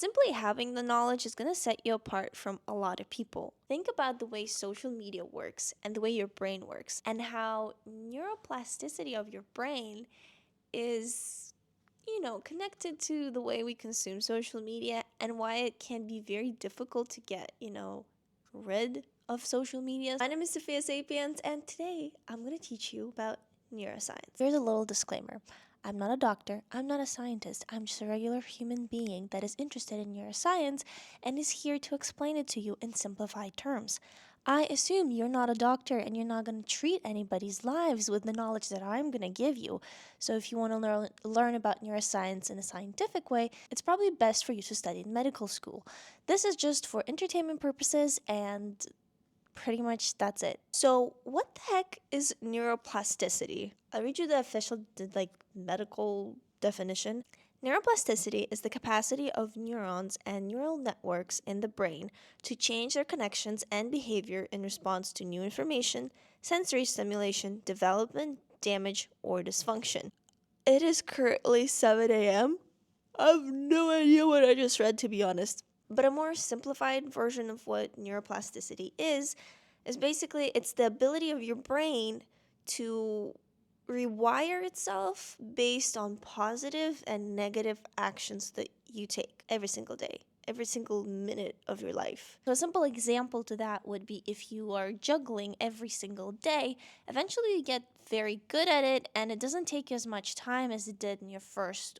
Simply having the knowledge is going to set you apart from a lot of people. Think about the way social media works and the way your brain works, and how neuroplasticity of your brain is, connected to the way we consume social media, and why it can be very difficult to get, rid of social media. My name is Sofia Sapiens, and today I'm going to teach you about neuroscience. Here's a little disclaimer. I'm not a doctor, I'm not a scientist, I'm just a regular human being that is interested in neuroscience and is here to explain it to you in simplified terms. I assume you're not a doctor and you're not going to treat anybody's lives with the knowledge that I'm going to give you. So if you want to learn about neuroscience in a scientific way, it's probably best for you to study in medical school. This is just for entertainment purposes, and pretty much that's it. So what the heck is neuroplasticity? I'll read you the official medical definition. Neuroplasticity is the capacity of neurons and neural networks in the brain to change their connections and behavior in response to new information, sensory stimulation, development, damage, or dysfunction. It is currently 7 a.m. I have no idea what I just read, to be honest. But a more simplified version of what neuroplasticity is basically it's the ability of your brain to rewire itself based on positive and negative actions that you take every single day, every single minute of your life. So a simple example to that would be if you are juggling every single day, eventually you get very good at it, and it doesn't take you as much time as it did in your first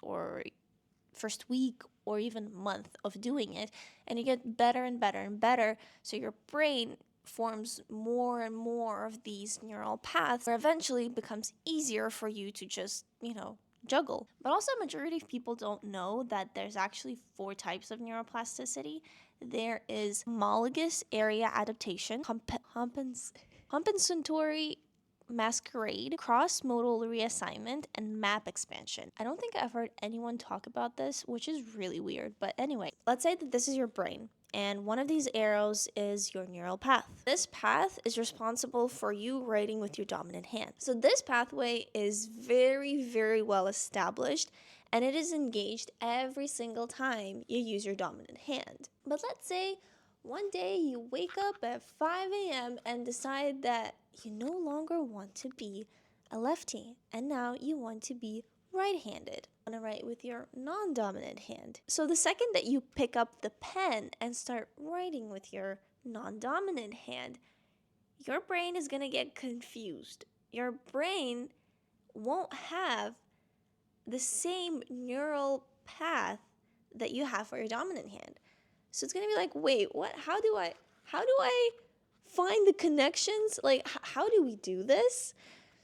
week or even month of doing it, and you get better and better and better. So your brain forms more and more of these neural paths, where eventually it becomes easier for you to just, juggle. But also, a majority of people don't know that there's actually 4 types of neuroplasticity. There is homologous area adaptation, compensatory masquerade, cross-modal reassignment, and map expansion. I don't think I've heard anyone talk about this, which is really weird. But anyway, let's say that this is your brain, and one of these arrows is your neural path. This path is responsible for you writing with your dominant hand. So this pathway is very, very well established, and it is engaged every single time you use your dominant hand. But let's say one day you wake up at 5 a.m. and decide that you no longer want to be a lefty, and now you want to be right-handed. You want to write with your non-dominant hand. So the second that you pick up the pen and start writing with your non-dominant hand, your brain is going to get confused. Your brain won't have the same neural path that you have for your dominant hand. So it's going to be like, wait, what? How do I find the connections? Like, how do we do this?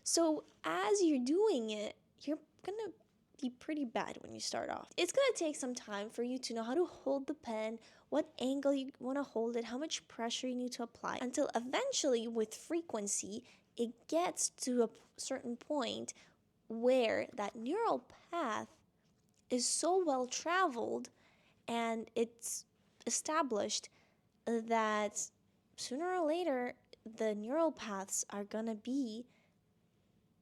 So as you're doing it, you're going to be pretty bad when you start off. It's going to take some time for you to know how to hold the pen, what angle you want to hold it, how much pressure you need to apply, until eventually, with frequency, it gets to a certain point where that neural path is so well traveled and it's established that sooner or later the neural paths are gonna be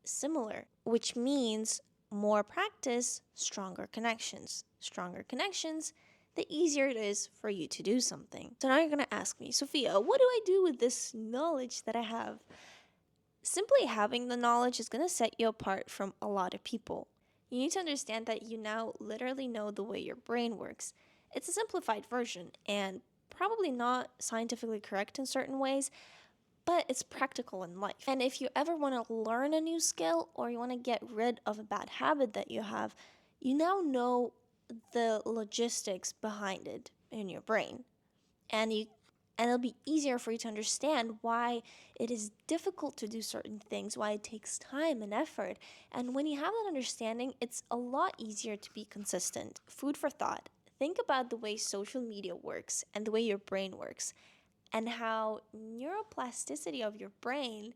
similar, which means more practice, stronger connections. Stronger connections, the easier it is for you to do something. So now you're gonna ask me, Sophia, what do I do with this knowledge that I have? Simply having the knowledge is gonna set you apart from a lot of people. You need to understand that you now literally know the way your brain works. It's a simplified version and probably not scientifically correct in certain ways, but it's practical in life. And if you ever want to learn a new skill, or you want to get rid of a bad habit that you have, you now know the logistics behind it in your brain. And it'll be easier for you to understand why it is difficult to do certain things, why it takes time and effort. And when you have that understanding, it's a lot easier to be consistent. Food for thought. Think about the way social media works and the way your brain works, and how neuroplasticity of your brain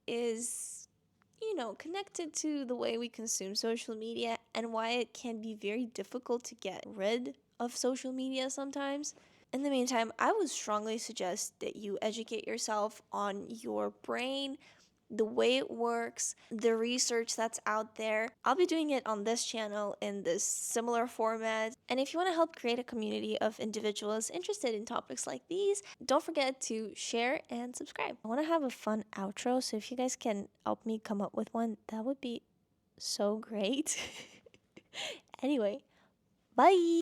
is, connected to the way we consume social media, and why it can be very difficult to get rid of social media sometimes. In the meantime, I would strongly suggest that you educate yourself on your brain, the way it works, the research that's out there. I'll be doing it on this channel in this similar format. And if you want to help create a community of individuals interested in topics like these, don't forget to share and subscribe. I want to have a fun outro, so if you guys can help me come up with one, that would be so great. Anyway, bye.